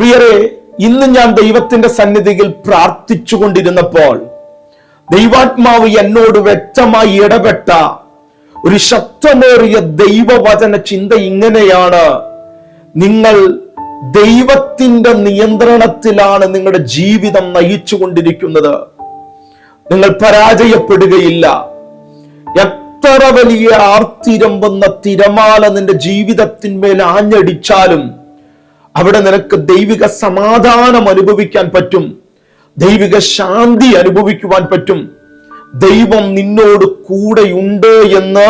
പ്രിയരെ, ഇന്ന് ഞാൻ ദൈവത്തിന്റെ സന്നിധിയിൽ പ്രാർത്ഥിച്ചുകൊണ്ടിരുന്നപ്പോൾ ദൈവാത്മാവ് എന്നോട് വ്യക്തമായി ഇടപെട്ട ഒരു ശക്തമേറിയ ദൈവവചന ചിന്ത ഇങ്ങനെയാണ്: നിങ്ങൾ ദൈവത്തിന്റെ നിയന്ത്രണത്തിലാണ് നിങ്ങളുടെ ജീവിതം നയിച്ചുകൊണ്ടിരിക്കുന്നത്. നിങ്ങൾ പരാജയപ്പെടുകയില്ല. എത്ര വലിയ ആർത്തിരമ്പുന്ന തിരമാല നിന്റെ ജീവിതത്തിന്മേൽ ആഞ്ഞടിച്ചാലും അവിടെ നിനക്ക് ദൈവിക സമാധാനം അനുഭവിക്കാൻ പറ്റും, ദൈവിക ശാന്തി അനുഭവിക്കുവാൻ പറ്റും. ദൈവം നിന്നോട് കൂടെയുണ്ട് എന്ന്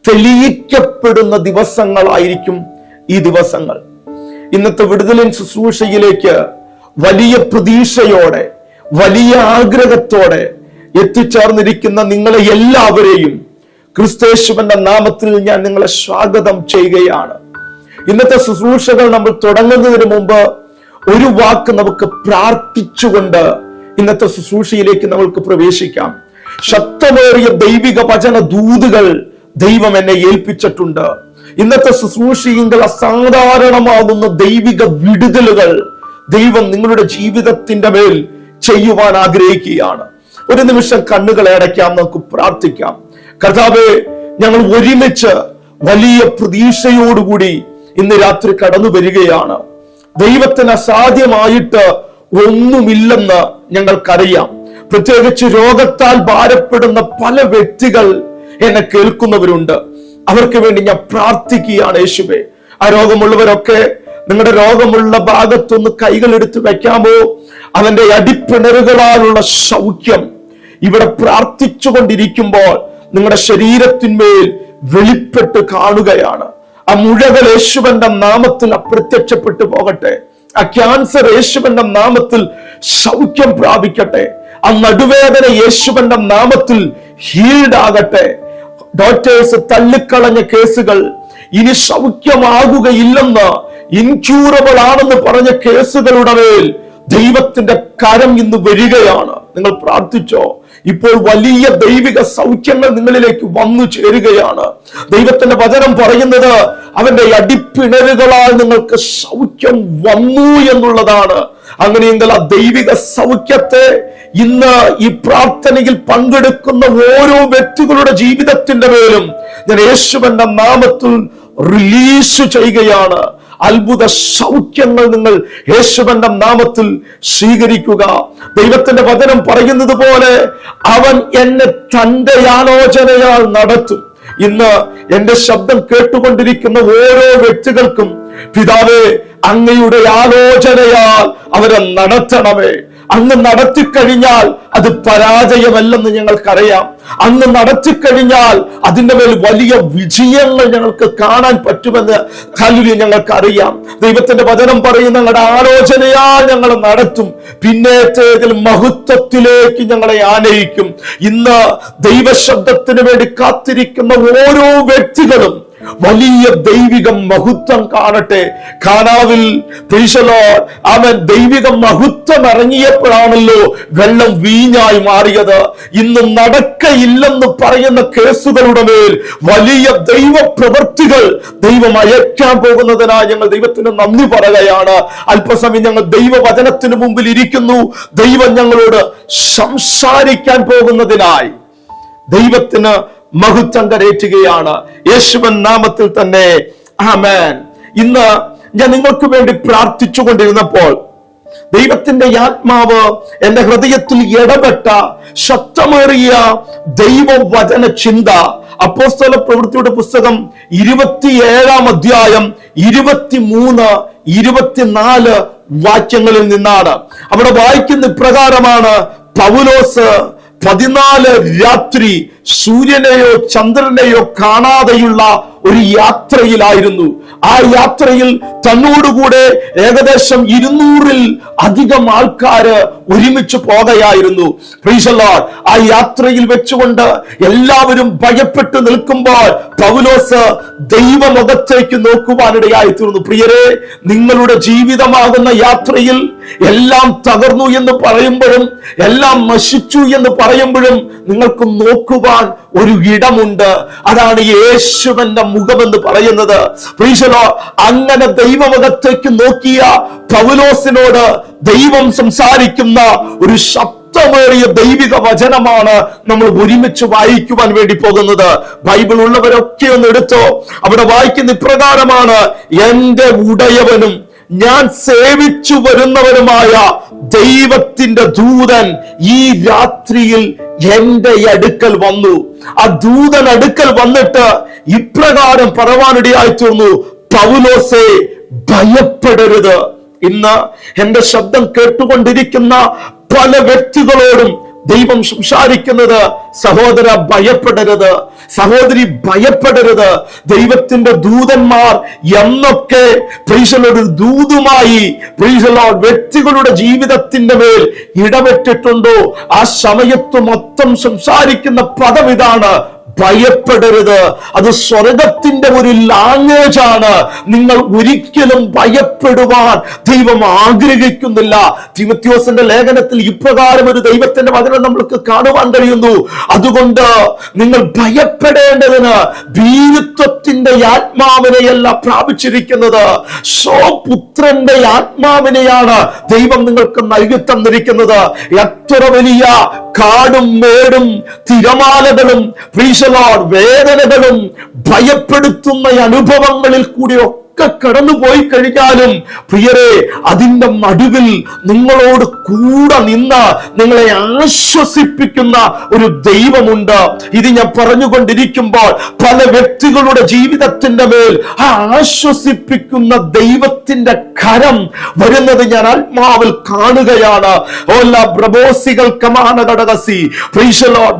തെളിയിക്കപ്പെടുന്ന ദിവസങ്ങളായിരിക്കും ഈ ദിവസങ്ങൾ. ഇന്നത്തെ വിടുതലിൻ ശുശ്രൂഷയിലേക്ക് വലിയ പ്രതീക്ഷയോടെ, വലിയ ആഗ്രഹത്തോടെ എത്തിച്ചേർന്നിരിക്കുന്ന നിങ്ങളെ എല്ലാവരെയും ക്രിസ്തയേശുവിന്റെ നാമത്തിൽ ഞാൻ നിങ്ങളെ സ്വാഗതം ചെയ്യുകയാണ്. ഇന്നത്തെ ശുശ്രൂഷകൾ നമ്മൾ തുടങ്ങുന്നതിന് മുമ്പ് ഒരു വാക്ക് നമുക്ക് പ്രാർത്ഥിച്ചുകൊണ്ട് ഇന്നത്തെ ശുശ്രൂഷയിലേക്ക് നമുക്ക് പ്രവേശിക്കാം. ശക്തമേറിയ ദൈവിക വചന ദൂതുകൾ ദൈവം എന്നെ ഏൽപ്പിച്ചിട്ടുണ്ട്. ഇന്നത്തെ ശുശ്രൂഷയെങ്കിൽ അസാധാരണമാകുന്ന ദൈവിക വിടുതലുകൾ ദൈവം നിങ്ങളുടെ ജീവിതത്തിന്റെ മേൽ ചെയ്യുവാൻ ആഗ്രഹിക്കുകയാണ്. ഒരു നിമിഷം കണ്ണുകളെ അടയ്ക്കാം, നമുക്ക് പ്രാർത്ഥിക്കാം. കർത്താവേ, ഞങ്ങൾ ഒരുമിച്ച് വലിയ പ്രതീക്ഷയോടുകൂടി ഇന്ന് രാത്രി കടന്നു വരികയാണ്. ദൈവത്തിന് അസാധ്യമായിട്ട് ഒന്നുമില്ലെന്ന് ഞങ്ങൾക്കറിയാം. പ്രത്യേകിച്ച് രോഗത്താൽ ഭാരപ്പെടുന്ന പല വ്യക്തികൾ എന്നെ കേൾക്കുന്നവരുണ്ട്. അവർക്ക് വേണ്ടി ഞാൻ പ്രാർത്ഥിക്കുകയാണ്. യേശുവേ, ആ രോഗമുള്ളവരൊക്കെ നിങ്ങളുടെ രോഗമുള്ള ഭാഗത്തൊന്ന് കൈകൾ എടുത്ത് വെക്കാമോ? അവന്റെ അടിപ്പിണറുകളാലുള്ള സൗഖ്യം ഇവിടെ പ്രാർത്ഥിച്ചുകൊണ്ടിരിക്കുമ്പോൾ നിങ്ങളുടെ ശരീരത്തിന്മേൽ വെളിപ്പെട്ട് കാണുകയാണ്. ആ മുഴകൾ യേശുവിന്റെ നാമത്തിൽ അപ്രത്യക്ഷപ്പെട്ടു പോകട്ടെ. ആ ക്യാൻസർ യേശുവിന്റെ നാമത്തിൽ സൗഖ്യം പ്രാപിക്കട്ടെ. ആ നടുവേദന യേശുവിന്റെ നാമത്തിൽ ഹീൽഡ് ആകട്ടെ. ഡോക്ടേഴ്സ് തള്ളിക്കളഞ്ഞ കേസുകൾ ഇനി സൗഖ്യമാകുകയില്ലെന്ന്, ഇൻക്യൂറബിൾ ആണെന്ന് പറഞ്ഞ കേസുകളുടെ മേൽ ദൈവത്തിന്റെ കരം ഇന്ന് വരികയാണ്. നിങ്ങൾ പ്രാർത്ഥിച്ചോ? ഇപ്പോൾ വലിയ ദൈവിക സൗഖ്യങ്ങൾ നിങ്ങളിലേക്ക് വന്നു ചേരുകയാണ്. ദൈവത്തിന്റെ വചനം പറയുന്നത് അവന്റെ അടിപ്പിണരുകളാൽ നിങ്ങൾക്ക് സൗഖ്യം വന്നു എന്നുള്ളതാണ്. അങ്ങനെയെങ്കിൽ ആ ദൈവിക സൗഖ്യത്തെ ഇന്ന് ഈ പ്രാർത്ഥനയിൽ പങ്കെടുക്കുന്ന ഓരോ വ്യക്തികളുടെ ജീവിതത്തിന്റെ മേലും ഞാൻ യേശുവിന്റെ നാമത്തിൽ റിലീസ് ചെയ്യുകയാണ്. അത്ഭുത സൗഖ്യങ്ങൾ നിങ്ങൾ യേശുവിന്റെ നാമത്തിൽ സ്വീകരിക്കുക. ദൈവത്തിന്റെ വചനം പറയുന്നത് പോലെ അവൻ എന്നെ തന്റെ ആലോചനയാൽ നടത്തും. ഇന്ന് എന്റെ ശബ്ദം കേട്ടുകൊണ്ടിരിക്കുന്ന ഓരോ വ്യക്തികൾക്കും പിതാവേ, അങ്ങയുടെ ആലോചനയാൽ അവരെ നടത്തണമേ. അങ്ങ് നടത്തിക്കഴിഞ്ഞാൽ അത് പരാജയമല്ലെന്ന് ഞങ്ങൾക്കറിയാം. അങ്ങ് നടത്തിക്കഴിഞ്ഞാൽ അതിന്റെ മേൽ വലിയ വിജയങ്ങൾ ഞങ്ങൾക്ക് കാണാൻ പറ്റുമെന്ന് ഹല്ലേലൂയ ഞങ്ങൾക്കറിയാം. ദൈവത്തിന്റെ വചനം പറയുന്ന ഞങ്ങളുടെ ആലോചനയാൽ ഞങ്ങളെ നടത്തും, പിന്നത്തേതിൽ മഹത്വത്തിലേക്ക് ഞങ്ങളെ ആനയിക്കും. ഇന്ന് ദൈവശബ്ദത്തിന് വേണ്ടി കാത്തിരിക്കുന്ന ഓരോ വ്യക്തികളും വലിയ ദൈവിക മഹത്വം കാണട്ടെ. കാനാവിൽ അവൻ ദൈവിക മഹത്വം ഇറങ്ങിയപ്പോഴാണല്ലോ വെള്ളം വീഞ്ഞായി മാറിയത്. ഇന്ന് നടക്കയില്ലെന്ന് പറയുന്ന കേസുകളുടെ മേൽ വലിയ ദൈവ പ്രവൃത്തികൾ ദൈവം അയക്കാൻ പോകുന്നതിനായി ഞങ്ങൾ ദൈവത്തിന് നന്ദി പറയുകയാണ്. അല്പസമയം ഞങ്ങൾ ദൈവവചനത്തിന് മുമ്പിൽ ഇരിക്കുന്നു. ദൈവം ഞങ്ങളോട് സംസാരിക്കാൻ പോകുന്നതിനായി ദൈവത്തിന് മഹത്വം കരേറ്റുകയാണ്. യേശുവിൻ നാമത്തിൽ തന്നെ ആമേൻ. ഇന്ന് ഞാൻ നിങ്ങൾക്ക് വേണ്ടി പ്രാർത്ഥിച്ചു കൊണ്ടിരുന്നപ്പോൾ ദൈവത്തിന്റെ ആത്മാവ് എന്റെ ഹൃദയത്തിൽ ഇടപെട്ട ശക്തമേറിയ ദൈവവചന ചിന്ത അപ്പോസ്തല പ്രവൃത്തിയുടെ പുസ്തകം 27-ാം അധ്യായം 23, 24 വാക്യങ്ങളിൽ നിന്നാണ്. അവിടെ വായിക്കുന്ന ഇപ്രകാരമാണ്: പൗലോസ് 14 രാത്രി സൂര്യനെയോ ചന്ദ്രനെയോ കാണാതെയുള്ള ഒരു യാത്രയിലായിരുന്നു. ആ യാത്രയിൽ തന്നോടുകൂടെ ഏകദേശം 200-ൽ അധികം ആൾക്കാര് ഒരുമിച്ച് പോകുകയായിരുന്നു. Price the Lord. ആ യാത്രയിൽ വെച്ചുകൊണ്ട് എല്ലാവരും ഭയപ്പെട്ട് നിൽക്കുമ്പോൾ പൗലോസ് ദൈവമുഖത്തേക്ക് നോക്കുവാനിടയായി തീർന്നു. പ്രിയരെ, നിങ്ങളുടെ ജീവിതമാകുന്ന യാത്രയിൽ എല്ലാം തകർന്നു എന്ന് പറയുമ്പോഴും, എല്ലാം നശിച്ചു എന്ന് പറയുമ്പോഴും നിങ്ങൾക്ക് നോക്കുവാൻ ഒരു ഇടമുണ്ട്. അതാണ് യേശുവിന്റെ മുഖമെന്ന് പറയുന്നത്. അങ്ങനെ ദൈവമുഖത്തേക്ക് നോക്കിയ പൗലോസിനോട് ദൈവം സംസാരിക്കുന്ന ഒരു ശബ്ദമേറിയ ദൈവിക വചനമാണ് നമ്മൾ ഒരുമിച്ച് വായിക്കുവാൻ വേണ്ടി പോകുന്നത്. ബൈബിൾ ഉള്ളവരൊക്കെ ഒന്ന് എടുത്തോ. അവിടെ വായിക്കുന്ന ഇപ്രകാരമാണ്: എന്റെ ഉടയവനും ഞാൻ സേവിച്ചു വരുന്നവനുമായ ദൈവത്തിന്റെ ദൂതൻ ഈ രാത്രിയിൽ എന്റെ അടുക്കൽ വന്നു. ആ ദൂതൻ അടുക്കൽ വന്നിട്ട് ഇപ്രകാരം പറവാനിടയായി തീർന്നു: പൗലോസേ, ഭയപ്പെടരുത്. ഇന്ന് എന്റെ ശബ്ദം കേട്ടുകൊണ്ടിരിക്കുന്ന പല വ്യക്തികളോടും ദൈവം സംസാരിക്കുന്നത്: സഹോദര ഭയപ്പെടരുത്, സഹോദരി ഭയപ്പെടരുത്. ദൈവത്തിന്റെ ദൂതന്മാർ എന്നൊക്കെ ഒരു ദൂതുമായി വ്യക്തികളുടെ ജീവിതത്തിന്റെ മേൽ ഇടപെട്ടിട്ടുണ്ടോ, ആ സമയത്ത് മൊത്തം സംസാരിക്കുന്ന പദം ഇതാണ്: ഭയപ്പെടരുത്. അത് സ്വർഗത്തിന്റെ ഒരു ലാംഗ്വേജ് ആണ്. നിങ്ങൾ ഒരിക്കലും ഭയപ്പെടുവാൻ ദൈവം ആഗ്രഹിക്കുന്നില്ല. തിമോഥെയോസിന്റെ ലേഖനത്തിൽ ഇപ്രകാരം ഒരു ദൈവത്തിന്റെ വചനം നമ്മൾക്ക് കാണുവാൻ കഴിയുന്നു: അതുകൊണ്ട് നിങ്ങൾ ഭയപ്പെടേണ്ടതിന് ഭീരുത്വത്തിന്റെ ആത്മാവിനെയല്ല പ്രാപിച്ചിരിക്കുന്നത്, സ്വപുത്രന്റെ ആത്മാവിനെയാണ് ദൈവം നിങ്ങൾക്ക് നൽകി തന്നിരിക്കുന്നത്. എത്ര വലിയ കാടും മേടും തിരമാലകളും വേദനകളും ഭയപ്പെടുത്തുന്ന അനുഭവങ്ങളിൽ കൂടിയൊക്കെ കടന്നുപോയി കഴിഞ്ഞാലും പ്രിയരെ, അതിന്റെ നടുവിൽ നിങ്ങളോട് കൂടെ നിന്ന് നിങ്ങളെ ആശ്വസിപ്പിക്കുന്ന ഒരു ദൈവമുണ്ട്. ഇത് ഞാൻ പറഞ്ഞുകൊണ്ടിരിക്കുമ്പോൾ പല വ്യക്തികളുടെ ജീവിതത്തിന്റെ മേൽ ആ ആശ്വസിപ്പിക്കുന്ന ദൈവത്തിന്റെ കരം വരുന്നത് ഞാൻ ആത്മാവിൽ കാണുകയാണ്.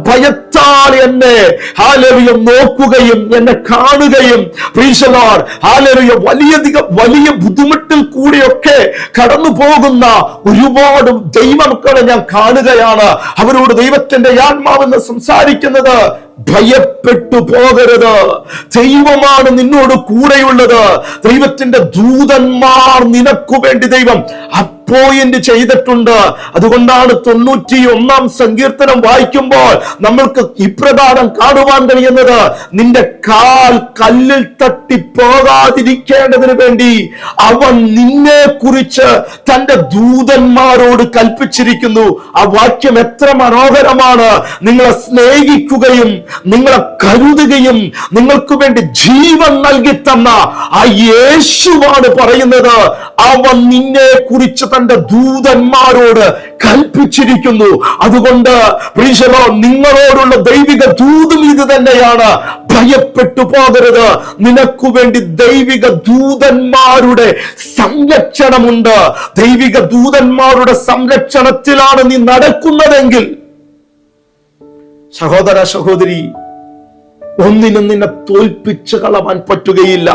ഭയത്താൽ എന്നെ നോക്കുകയും എന്നെ കാണുകയും വലിയ ബുദ്ധിമുട്ടിൽ കൂടിയൊക്കെ കടന്നു പോകുന്ന ഒരുപാട് ദൈവമക്കളെ ഞാൻ കാണുകയാണ്. അവരോട് ദൈവത്തിന്റെ ആത്മാവെന്ന് സംസാരിക്കുന്നത്: ഭയപ്പെട്ടു പോകരുത്, ദൈവമാണ് നിന്നോട് കൂടെയുള്ളത്. ദൈവത്തിന്റെ ദൂതന്മാർ നിനക്കു വേണ്ടി ദൈവം അപ്പോയിന്റ് ചെയ്തിട്ടുണ്ട്. അതുകൊണ്ടാണ് 91 സങ്കീർത്തനം വായിക്കുമ്പോൾ നമ്മൾക്ക് ഇപ്രകാരം കാണുവാൻ കഴിയുന്നത്: നിന്റെ കാൽ കല്ലിൽ തട്ടി പോകാതിരിക്കേണ്ടതിന് വേണ്ടി അവൻ നിന്നെ കുറിച്ച് തന്റെ ദൂതന്മാരോട് കൽപ്പിച്ചിരിക്കുന്നു. ആ വാക്യം എത്ര മനോഹരമാണ്! നിങ്ങളെ സ്നേഹിക്കുകയും നിങ്ങളെ കരുതുകയും നിങ്ങൾക്ക് വേണ്ടി ജീവൻ നൽകി തന്ന ആ യേശുവാണ് പറയുന്നത്: അവൻ നിന്നെ കുറിച്ച് തന്റെ ദൂതന്മാരോട് കൽപ്പിച്ചിരിക്കുന്നു. അതുകൊണ്ട് നിങ്ങളോടുള്ള ദൈവിക ദൂതും ഇത് തന്നെയാണ്: ഭയപ്പെട്ടു പോകരുത്. നിനക്കു വേണ്ടി ദൈവിക ദൂതന്മാരുടെ സംരക്ഷണമുണ്ട്. ദൈവിക ദൂതന്മാരുടെ സംരക്ഷണത്തിലാണ് നീ നടക്കുന്നതെങ്കിൽ, സഹോദര സഹോദരി, ഒന്നിനും നിന്നെ തോൽപ്പിച്ചു കളവാൻ പറ്റുകയില്ല.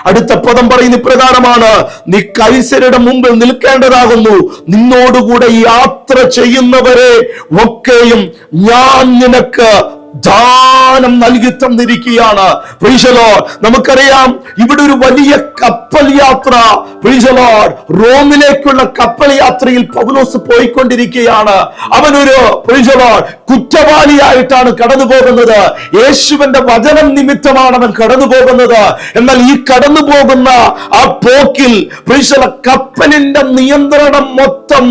അടുത്ത പദം പറയുന്ന ഇപ്രകാരമാണ്: നീ കൈസരുടെ മുമ്പിൽ നിൽക്കേണ്ടതാകുന്നു. നിന്നോടുകൂടെ യാത്ര ചെയ്യുന്നവരെ ഒക്കെയും ഞാൻ നിനക്ക് ദാനം നൽകി തന്നിരിക്കുകയാണ്. നമുക്കറിയാം, ഇവിടെ ഒരു വലിയ കപ്പൽ യാത്ര, റോമിലേക്കുള്ള കപ്പൽ യാത്രയിൽ പൗലോസ് പോയിക്കൊണ്ടിരിക്കുകയാണ്. അവനൊരു കുറ്റവാളിയായിട്ടാണ് കടന്നു പോകുന്നത്. യേശുവിന്റെ വചനം നിമിത്തമാണ് അവൻ കടന്നു പോകുന്നത്. എന്നാൽ ഈ കടന്നു പോകുന്ന ആ പോക്കിൽ കപ്പലിന്റെ നിയന്ത്രണം മൊത്തം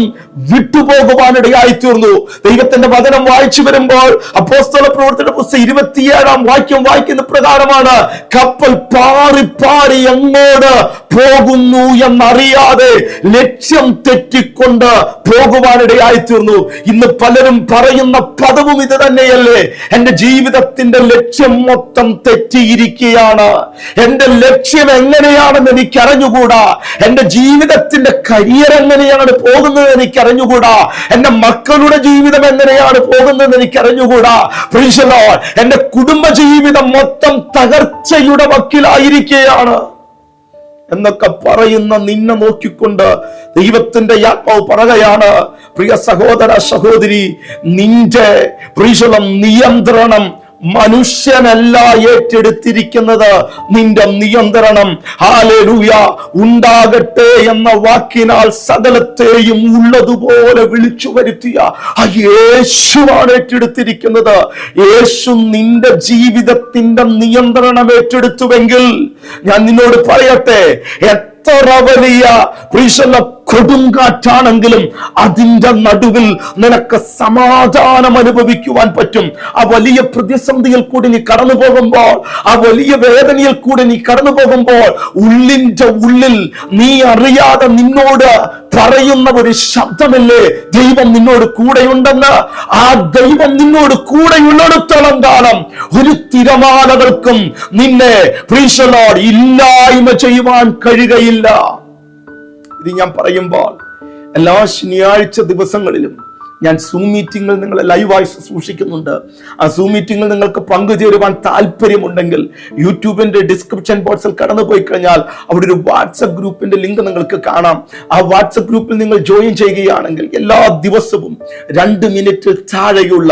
വിട്ടുപോകുവാനിടയായി തീർന്നു. ദൈവത്തിന്റെ വചനം വായിച്ചു വരുമ്പോൾ അപ്പോസ്തല പ്രവർത്തന പുസ്തകം 27 വാക്യം വായിക്കുന്ന പ്രകാരമാണ്: കപ്പൽ പാറി പാറി എങ്ങോട്ട് പോകുന്നു എന്നറിയാതെ ലക്ഷ്യം തെറ്റിക്കൊണ്ട് പോകുവാനിടയായി തീർന്നു. ഇന്ന് പലരും പറയുന്ന പദവും ഇത് തന്നെയല്ലേ: എന്റെ ജീവിതത്തിന്റെ ലക്ഷ്യം മൊത്തം തെറ്റിയിരിക്കുകയാണ്, എന്റെ ലക്ഷ്യം എങ്ങനെയാണെന്ന് എനിക്ക് അറിഞ്ഞുകൂടാ, എന്റെ ജീവിതത്തിന്റെ കരിയർ എങ്ങനെയാണ് പോകുന്നത് എനിക്ക് അറിഞ്ഞുകൂടാ, എന്റെ മക്കളുടെ ജീവിതം എങ്ങനെയാണ് പോകുന്നത് എനിക്ക് അറിഞ്ഞുകൂടാ, എന്റെ കുടുംബ ജീവിതം മൊത്തം തകർച്ചയുടെ വക്കിലായിരിക്കുകയാണ് എന്നൊക്കെ പറയുന്ന നിന്നെ നോക്കിക്കൊണ്ട് ദൈവത്തിന്റെ ആത്മാവ് പറയുകയാണ്: പ്രിയ സഹോദര സഹോദരി, നിന്റെ നിയന്ത്രണം മനുഷ്യനല്ല ഏറ്റെടുത്തിരിക്കുന്നത് നിന്റെ നിയന്ത്രണം. ഹല്ലേലൂയ. ഉണ്ടാകട്ടെ എന്ന വാക്കിനാൽ സകലത്തെയും ഉള്ളതുപോലെ വിളിച്ചു വരുത്തിയ ആ യേശുവാണ് ഏറ്റെടുത്തിരിക്കുന്നത്. യേശു നിന്റെ ജീവിതത്തിന്റെ നിയന്ത്രണം ഏറ്റെടുത്തുവെങ്കിൽ ഞാൻ നിന്നോട് പറയട്ടെ, എത്ര വലിയ കൊടുങ്കാറ്റാണെങ്കിലും അതിന്റെ നടുവിൽ നിനക്ക് സമാധാനം അനുഭവിക്കുവാൻ പറ്റും. ആ വലിയ പ്രതിസന്ധിയിൽ കൂടി നീ കടന്നു പോകുമ്പോൾ, ആ വലിയ വേദനയിൽ കൂടി നീ കടന്നു പോകുമ്പോൾ, ഉള്ളിന്റെ ഉള്ളിൽ നീ അറിയാതെ നിന്നോട് പറയുന്ന ഒരു ശബ്ദമില്ലേ, ദൈവം നിന്നോട് കൂടെയുണ്ടെന്ന്. ആ ദൈവം നിന്നോട് കൂടെയുള്ളിടത്തോളം കാലം ഒരു തിരമാലകൾക്കും നിന്നെ ഇല്ലായ്മ ചെയ്യുവാൻ കഴിയുകയില്ല. ഇത് ഞാൻ പറയുമ്പോൾ എല്ലാ ശനിയാഴ്ച ദിവസങ്ങളിലും ഞാൻ സൂം മീറ്റിംഗിൽ നിങ്ങളെ ലൈവായി സൂക്ഷിക്കുന്നുണ്ട്. ആ സൂം മീറ്റിംഗിൽ നിങ്ങൾക്ക് പങ്കുചേരുവാൻ താല്പര്യമുണ്ടെങ്കിൽ യൂട്യൂബിന്റെ ഡിസ്ക്രിപ്ഷൻ ബോക്സിൽ കടന്നു പോയി കഴിഞ്ഞാൽ അവിടെ ഒരു വാട്സപ്പ് ഗ്രൂപ്പിന്റെ ലിങ്ക് നിങ്ങൾക്ക് കാണാം. ആ വാട്സപ്പ് ഗ്രൂപ്പിൽ നിങ്ങൾ ജോയിൻ ചെയ്യുകയാണെങ്കിൽ എല്ലാ ദിവസവും 2 മിനിറ്റിൽ താഴെയുള്ള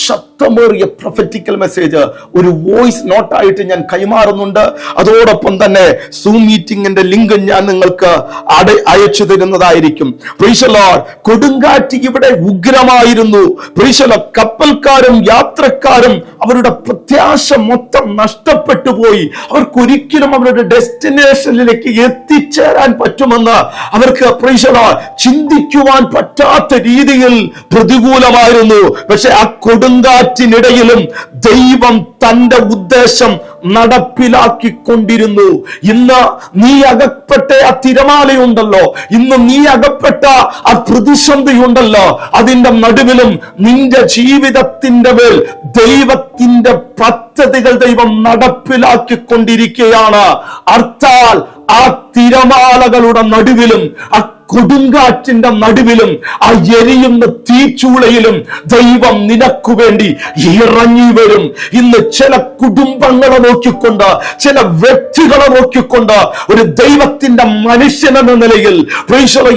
ശക്തമേറിയ പ്രൊഫറ്റിക്കൽ മെസ്സേജ് ഒരു വോയിസ് നോട്ടായിട്ട് ഞാൻ കൈമാറുന്നുണ്ട്. അതോടൊപ്പം തന്നെ സൂം മീറ്റിംഗിന്റെ ലിങ്ക് ഞാൻ നിങ്ങൾക്ക് അയച്ചു തരുന്നതായിരിക്കും. Price the Lord. കൊടുങ്കാറ്റ് ഇവിടെ ഉഗ്രമായിരുന്നു. കപ്പൽക്കാരും യാത്രക്കാരും അവരുടെ പ്രത്യാശ മൊത്തം നഷ്ടപ്പെട്ടു പോയി. അവർക്കൊരിക്കലും അവരുടെ ഡെസ്റ്റിനേഷനിലേക്ക് എത്തിച്ചേരാൻ പറ്റുമെന്ന് അവർക്ക് ചിന്തിക്കുവാൻ പറ്റാത്ത രീതിയിൽ പ്രതികൂലമായിരുന്നു. പക്ഷെ ആ കൊടുങ്കാറ്റിനിടയിലും ദൈവം തന്റെ ഉദ്ദേശം നടപ്പിലാക്കിക്കൊണ്ടിരുന്നു. ഇന്ന് നീ അകപ്പെട്ട ആ തിരമാലയുണ്ടല്ലോ, ഇന്ന് നീ അകപ്പെട്ട ആ പ്രതിസന്ധിയുണ്ടല്ലോ, അതിന്റെ നടുവിലും നിന്റെ ജീവിതത്തിന്റെ മേൽ ദൈവത്തിന്റെ പദ്ധതികൾ ദൈവം നടപ്പിലാക്കിക്കൊണ്ടിരിക്കുകയാണ്. അർത്ഥാൽ ആ തിരമാലകളുടെ നടുവിലും ആ കൊടുങ്കാറ്റിന്റെ നടുവിലും ആ എരിയുന്ന തീച്ചൂളയിലും ദൈവം നിനക്കു വേണ്ടി ഇറങ്ങി വരും. ഇന്ന് ചില കുടുംബങ്ങളെ നോക്കിക്കൊണ്ട്, ചില വ്യക്തികളെ നോക്കിക്കൊണ്ട് ഒരു ദൈവത്തിന്റെ മനുഷ്യനെന്ന നിലയിൽ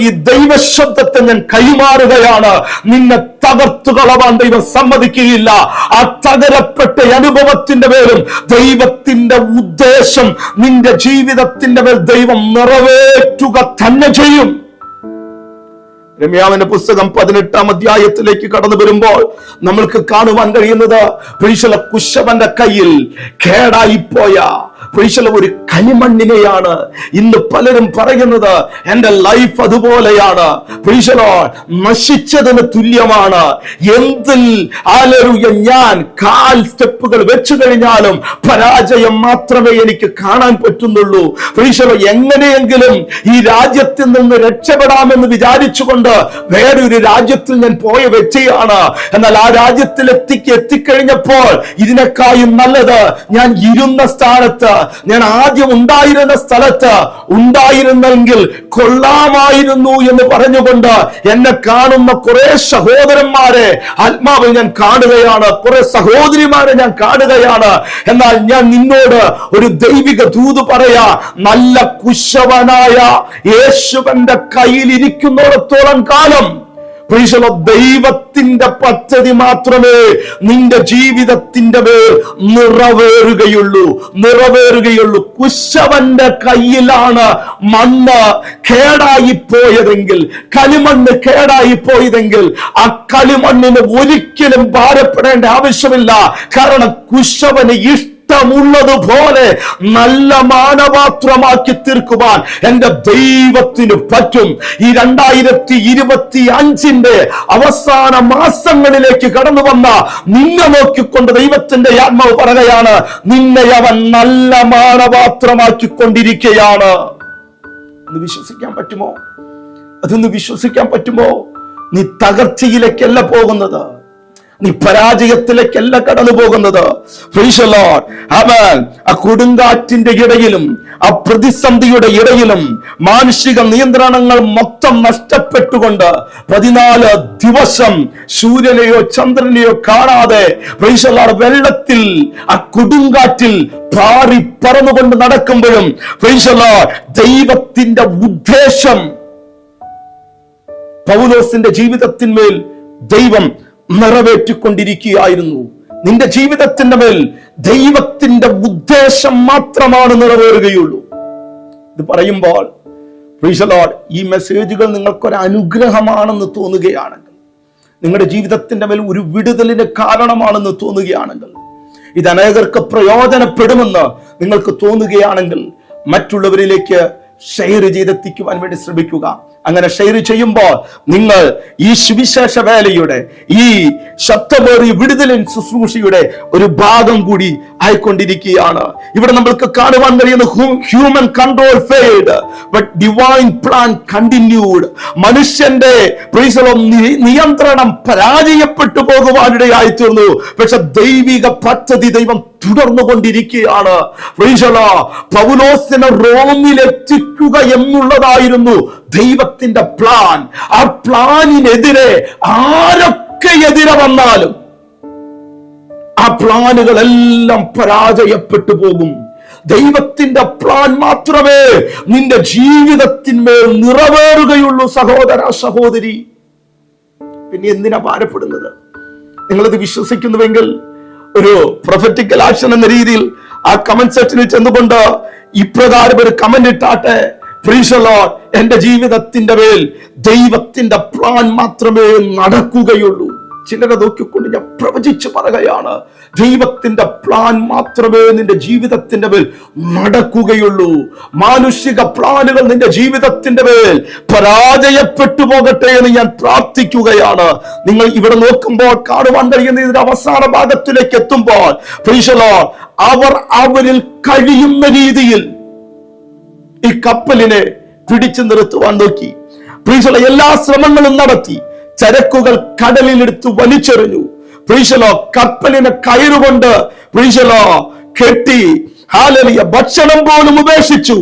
ഈ ദൈവശബ്ദത്തെ ഞാൻ കൈമാറുകയാണ്. നിന്നെ തകർത്തുകളവാൻ ദൈവം സമ്മതിക്കുകയില്ല. ആ തകരപ്പെട്ട അനുഭവത്തിന്റെ പേരും ദൈവത്തിന്റെ ഉദ്ദേശം നിന്റെ ജീവിതത്തിന്റെ മേൽ ദൈവം നിറവേറ്റുക തന്നെ ചെയ്യും. യിരെമ്യാവിന്റെ പുസ്തകം 18-ാം അധ്യായത്തിലേക്ക് കടന്നു വരുമ്പോൾ നമ്മൾക്ക് കാണുവാൻ കഴിയുന്നത് കുശവന്റെ കയ്യിൽ കേടായിപ്പോയ ഒരു കളിമണ്ണിനെയാണ്. ഇന്ന് പലരും പറയുന്നത് എന്റെ ലൈഫ് അതുപോലെയാണ്, നശിച്ചതിന് തുല്യമാണ്. എന്തിൽ ഞാൻ കാൽ സ്റ്റെപ്പുകൾ വെച്ചു കഴിഞ്ഞാലും പരാജയം മാത്രമേ എനിക്ക് കാണാൻ പറ്റുന്നുള്ളൂ. എങ്ങനെയെങ്കിലും ഈ രാജ്യത്തിൽ നിന്ന് രക്ഷപ്പെടാമെന്ന് വിചാരിച്ചുകൊണ്ട് വേറൊരു രാജ്യത്തിൽ ഞാൻ പോയ വ്യക്തിയാണ്. എന്നാൽ ആ രാജ്യത്തിൽ എത്തിക്കഴിഞ്ഞപ്പോൾ ഇതിനേക്കാളും നല്ലത് ഞാൻ ഇരുന്ന സ്ഥാനത്ത്, ഞാൻ ആദ്യം ഉണ്ടായിരുന്ന സ്ഥലത്ത് ഉണ്ടായിരുന്നെങ്കിൽ കൊള്ളാമായിരുന്നു എന്ന് പറഞ്ഞുകൊണ്ട് എന്നെ കാണുന്ന കുറെ സഹോദരന്മാരെ ആത്മാവിൽ ഞാൻ കാണുകയാണ്, കുറെ സഹോദരിമാരെ ഞാൻ കാണുകയാണ്. എന്നാൽ ഞാൻ നിന്നോട് ഒരു ദൈവിക ദൂത് പറയാ, നല്ല കുശവനായ യേശുവിന്റെ കയ്യിൽ ഇരിക്കുന്നിടത്തോളം കാലം ദൈവത്തിന്റെ പദ്ധതി മാത്രമേ നിന്റെ ജീവിതത്തിന്റെ മേൽ നിറവേറുകയുള്ളൂ. കുശവന്റെ കയ്യിലാണ് മണ്ണ് കേടായി പോയതെങ്കിൽ, കളിമണ്ണ് കേടായി പോയതെങ്കിൽ ആ കളിമണ്ണിന് ഒരിക്കലും ഭാരപ്പെടേണ്ട ആവശ്യമില്ല. കാരണം കുശവന് ഇഷ്ടമുള്ളതുപോലെ നല്ല മാനപാത്രമാക്കി തീർക്കുവാൻ എന്റെ ദൈവത്തിന് പറ്റും. ഈ 2025 അവസാന മാസങ്ങളിലേക്ക് കടന്നു വന്ന നിന്നെ നോക്കിക്കൊണ്ട് ദൈവത്തിന്റെ ആത്മാവ് പറയുകയാണ്, നിന്നെ അവൻ നല്ല മാനപാത്രമാക്കിക്കൊണ്ടിരിക്കുകയാണ്. അത് വിശ്വസിക്കാൻ പറ്റുമോ? അതൊന്ന് വിശ്വസിക്കാൻ പറ്റുമോ? നീ തകർച്ചയിലേക്കല്ല പോകുന്നത്, നീ പരാജയത്തിലേക്കല്ല കടന്നു പോകുന്നത്. ആ കൊടുങ്കാറ്റിന്റെ ഇടയിലും ആ പ്രതിസന്ധിയുടെ ഇടയിലും മാനുഷിക നിയന്ത്രണങ്ങൾ മൊത്തം നഷ്ടപ്പെട്ടുകൊണ്ട് 14 ദിവസം സൂര്യനെയോ ചന്ദ്രനെയോ കാണാതെ വെള്ളത്തിൽ ആ കൊടുങ്കാറ്റിൽ പാറി പറന്നുകൊണ്ട് നടക്കുമ്പോഴും ദൈവത്തിന്റെ ഉദ്ദേശം പൗലോസിന്റെ ജീവിതത്തിന്മേൽ ദൈവം നിറവേറ്റിക്കൊണ്ടിരിക്കുകയായിരുന്നു. നിന്റെ ജീവിതത്തിന്റെ മേൽ ദൈവത്തിന്റെ ഉദ്ദേശം മാത്രമാണ് നിറവേറുകയുള്ളൂ. ഇത് പറയുമ്പോൾ പ്രൈസ് ദി ലോർഡ്, ഈ മെസ്സേജുകൾ നിങ്ങൾക്കൊരു അനുഗ്രഹമാണെന്ന് തോന്നുകയാണെങ്കിൽ, നിങ്ങളുടെ ജീവിതത്തിന്റെ മേൽ ഒരു വിടുതലിന് കാരണമാണെന്ന് തോന്നുകയാണെങ്കിൽ, ഇത് അനേകർക്ക് പ്രയോജനപ്പെടുമെന്ന് നിങ്ങൾക്ക് തോന്നുകയാണെങ്കിൽ, മറ്റുള്ളവരിലേക്ക് ഷെയർ ചെയ്തെത്തിക്കുവാൻ വേണ്ടി ശ്രമിക്കുക. അങ്ങനെ ഷെയർ ചെയ്യുമ്പോൾ നിങ്ങൾ ഈ സുവിശേഷ വേലയുടെ, ഈ ശബ്ദമേറിയ വിടുതലിൻ ശുശ്രൂഷയുടെ ഒരു ഭാഗം കൂടി ആയിക്കൊണ്ടിരിക്കുകയാണ്. ഇവിടെ നമ്മൾക്ക് കാണുവാൻ കഴിയുന്ന human control failed but divine plan continued. മനുഷ്യന്റെ നിയന്ത്രണം പരാജയപ്പെട്ടു പോകുവാനിടയായി തീർന്നു. പക്ഷെ ദൈവിക പദ്ധതി ദൈവം തുടർന്നുകൊണ്ടിരിക്കുകയാണ്. പൗലോസിനെ റോമിലെത്തിക്കുക എന്നുള്ളതായിരുന്നു ദൈവത്തിന്റെ പ്ലാൻ. ആ പ്ലാനിനെതിരെ ആരൊക്കെ എതിരെ വന്നാലും ആ പ്ലാനുകളെല്ലാം പരാജയപ്പെട്ടു പോകും. ദൈവത്തിന്റെ പ്ലാൻ മാത്രമേ നിന്റെ ജീവിതത്തിന്മേൽ നിറവേറുകയുള്ളൂ. സഹോദര, സഹോദരി, പിന്നെ എന്തിനാ ഭാരപ്പെടുന്നത്? നിങ്ങളിത് വിശ്വസിക്കുന്നുവെങ്കിൽ ഒരു പ്രൊഫറ്റിക്കൽ ആക്ഷൻ എന്ന രീതിയിൽ ആ കമന്റ് സെക്ഷനിൽ ചെന്നുകൊണ്ട് ഇപ്രകാരം ഒരു കമന്റ് ഇട്ടാട്ടെ, പ്രൈസ് ദി ലോർഡ്, എന്റെ ജീവിതത്തിന്റെ മേൽ ദൈവത്തിന്റെ പ്ലാൻ മാത്രമേ നടക്കുകയുള്ളൂ. ചിലരെ നോക്കിക്കൊണ്ട് ഞാൻ പ്രവചിച്ച് പറയുകയാണ്, ദൈവത്തിന്റെ പ്ലാൻ മാത്രമേ നിന്റെ ജീവിതത്തിന്റെ മേൽ നടക്കുകയുള്ളൂ. മാനുഷിക പ്ലാനുകൾ നിന്റെ ജീവിതത്തിന്റെ മേൽ പരാജയപ്പെട്ടു പോകട്ടെ എന്ന് ഞാൻ പ്രാർത്ഥിക്കുകയാണ്. നിങ്ങൾ ഇവിടെ നോക്കുമ്പോൾ കാണുവാൻ കഴിയുന്ന ഇതിന്റെ അവസാന ഭാഗത്തിലേക്ക് എത്തുമ്പോൾ പ്രൈസ് ദി ലോർഡ്, അവർ അവരിൽ കഴിയുന്ന രീതിയിൽ ഈ കപ്പലിനെ പിടിച്ചു നിർത്തുവാൻ നോക്കി. പ്രൈസ് ദി ലോർഡ്, എല്ലാ ശ്രമങ്ങളും നടത്തി. ചരക്കുകൾ കടലിലെടുത്ത് വലിച്ചെറിഞ്ഞു. പ്രൈസ് ദി ലോർഡ്, കപ്പലിനെ കയറുകൊണ്ട് പ്രൈസ് ദി ലോർഡ് കെട്ടി. ഹല്ലേലൂയ, ഭക്ഷണം പോലും ഉപേക്ഷിച്ചു.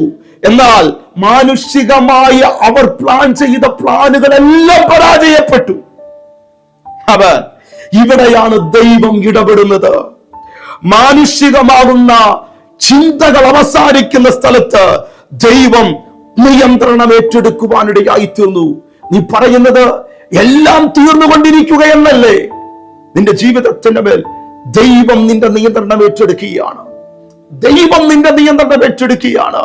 എന്നാൽ മാനുഷികമായ അവർ പ്ലാൻ ചെയ്ത പ്ലാനുകളെല്ലാം പരാജയപ്പെട്ടു. അവർ ഇവിടെയാണ് ദൈവം ഇടപെടുന്നത്. മാനുഷികമാകുന്ന ചിന്തകൾ അവസാനിക്കുന്ന സ്ഥലത്ത് ദൈവം നിയന്ത്രണം ഏറ്റെടുക്കുവാനിടയായി തീർന്നു. നീ പറയുന്നത് എല്ലാം തീർന്നുകൊണ്ടിരിക്കുകയെന്നല്ലേ? നിന്റെ ജീവിതത്തിന്റെ മേൽ ദൈവം നിന്റെ നിയന്ത്രണം ഏറ്റെടുക്കുകയാണ്. ദൈവം നിന്റെ നിയന്ത്രണം ഏറ്റെടുക്കുകയാണ്.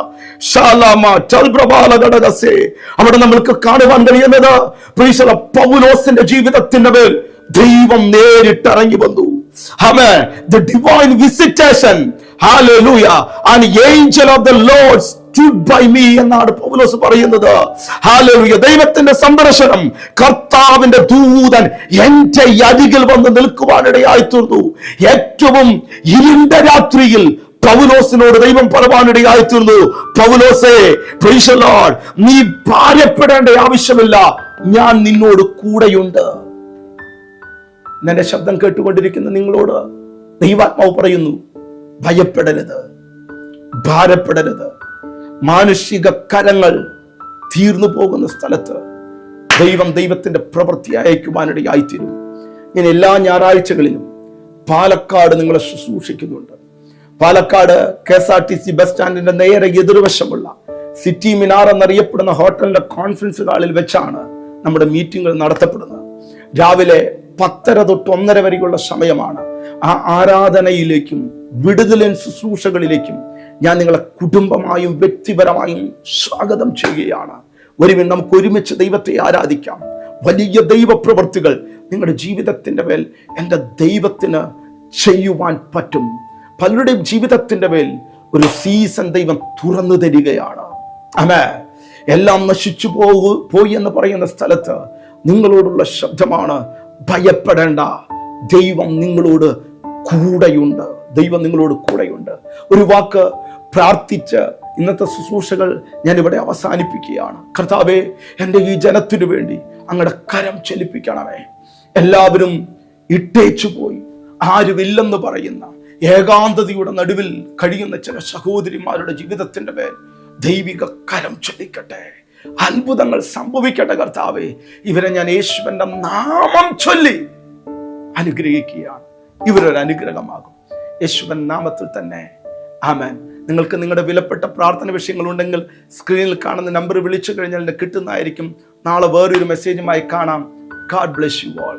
അവിടെ നമ്മൾക്ക് കാണുവാൻ കഴിയുന്നത് പൗലോസിന്റെ ജീവിതത്തിന്റെ മേൽ ദൈവം നേരിട്ടിറങ്ങി വന്നു. The divine visitation, hallelujah, an angel of the Lord stood by me എന്നാണ് പൗലോസ് പറയുന്നത്. ഹല്ലേലൂയ, ദൈവത്തിന്റെ സന്ദർശനം, കർത്താവിന്റെ ദൂതൻ എന്റെ അരികിൽ വന്ന് നിൽക്കുവാനിടയായി തീർന്നു. ഏറ്റവും ഇരുണ്ട രാത്രിയിൽ പൗലോസിനോട് ദൈവം പറയുവാനിടയായി തീർന്നു, പൗലോസേ, പ്രൈസ് ദി ലോർഡ്, നീ ഭാരപ്പെടേണ്ട ആവശ്യമില്ല, ഞാൻ നിന്നോട് കൂടെയുണ്ട്. എന്റെ ശബ്ദം കേട്ടുകൊണ്ടിരിക്കുന്ന നിങ്ങളോട് ദൈവാത്മാവ് പറയുന്നു, ഭയപ്പെടരുത്, ഭാരപ്പെടരുത്. മാനുഷിക കരങ്ങൾ തീർന്നു പോകുന്ന സ്ഥലത്ത് ദൈവം ദൈവത്തിന്റെ പ്രവൃത്തി അയക്കുവാനിടയായിത്തീരും. ഞാൻ എല്ലാ ഞായറാഴ്ചകളിലും പാലക്കാട് നിങ്ങളെ ശുശ്രൂഷിക്കുന്നുണ്ട്. പാലക്കാട് KSRTC ബസ് സ്റ്റാൻഡിന്റെ നേരെ എതിർവശമുള്ള സിറ്റി മിനാർ എന്നറിയപ്പെടുന്ന ഹോട്ടലിന്റെ കോൺഫറൻസ് ഹാളിൽ വെച്ചാണ് നമ്മുടെ മീറ്റിംഗുകൾ നടത്തപ്പെടുന്നത്. രാവിലെ 10:30 തൊട്ട് 1:30 വരെയുള്ള സമയമാണ്. ആ ആരാധനയിലേക്കും വിടുതലിൻ ശുശ്രൂഷകളിലേക്കും ഞാൻ നിങ്ങളെ കുടുംബമായും വ്യക്തിപരമായും സ്വാഗതം ചെയ്യുകയാണ്. വരുവിൻ, നമുക്ക് ഒരുമിച്ച് ദൈവത്തെ ആരാധിക്കാം. വലിയ ദൈവപ്രവൃത്തികൾ നിങ്ങളുടെ ജീവിതത്തിന്റെ മേൽ എൻ്റെ ദൈവത്തിന് ചെയ്യുവാൻ പറ്റും. പലരുടെയും ജീവിതത്തിന്റെ മേൽ ഒരു സീസൺ ദൈവം തുറന്നു തരികയാണ്. ആമേൻ. എല്ലാം നശിച്ചു പോയി എന്ന് പറയുന്ന സ്ഥലത്ത് നിങ്ങളോടുള്ള ശബ്ദമാണ്, ഭയപ്പെടേണ്ട, ദൈവം നിങ്ങളോട് കൂടെയുണ്ട്. ദൈവം നിങ്ങളോട് കൂടെയുണ്ട്. ഒരു വാക്ക് പ്രാർത്ഥിച്ച് ഇന്നത്തെ ശുശ്രൂഷകൾ ഞാൻ ഇവിടെ അവസാനിപ്പിക്കുകയാണ്. കർത്താവേ, എൻ്റെ ഈ ജനത്തിനു വേണ്ടി അങ്ങയുടെ കരം ചലിപ്പിക്കണമേ. എല്ലാവരും ഇട്ടേച്ചു പോയി ആരുമില്ലെന്ന് പറയുന്ന ഏകാന്തതയുടെ നടുവിൽ കഴിയുന്ന ചില സഹോദരിമാരുടെ ജീവിതത്തിന്റെ മേൽ ദൈവിക കരം ചലിക്കട്ടെ. അത്ഭുതങ്ങൾ സംഭവിക്കട്ടെ. കർത്താവേ, ഇവരെ ഞാൻ യേശുവിന്റെ നാമം ചൊല്ലി അനുഗ്രഹിക്കുകയാണ്. ഇവരൊരു അനുഗ്രഹമാകും യേശുവിൻ നാമത്തിൽ തന്നെ. ആമേൻ. നിങ്ങൾക്ക് നിങ്ങളുടെ വിലപ്പെട്ട പ്രാർത്ഥന വിഷയങ്ങളുണ്ടെങ്കിൽ സ്ക്രീനിൽ കാണുന്ന നമ്പർ വിളിച്ചു കഴിഞ്ഞാൽ കിട്ടുന്നതായിരിക്കും. നാളെ വേറൊരു മെസ്സേജുമായി കാണാം. God bless you all.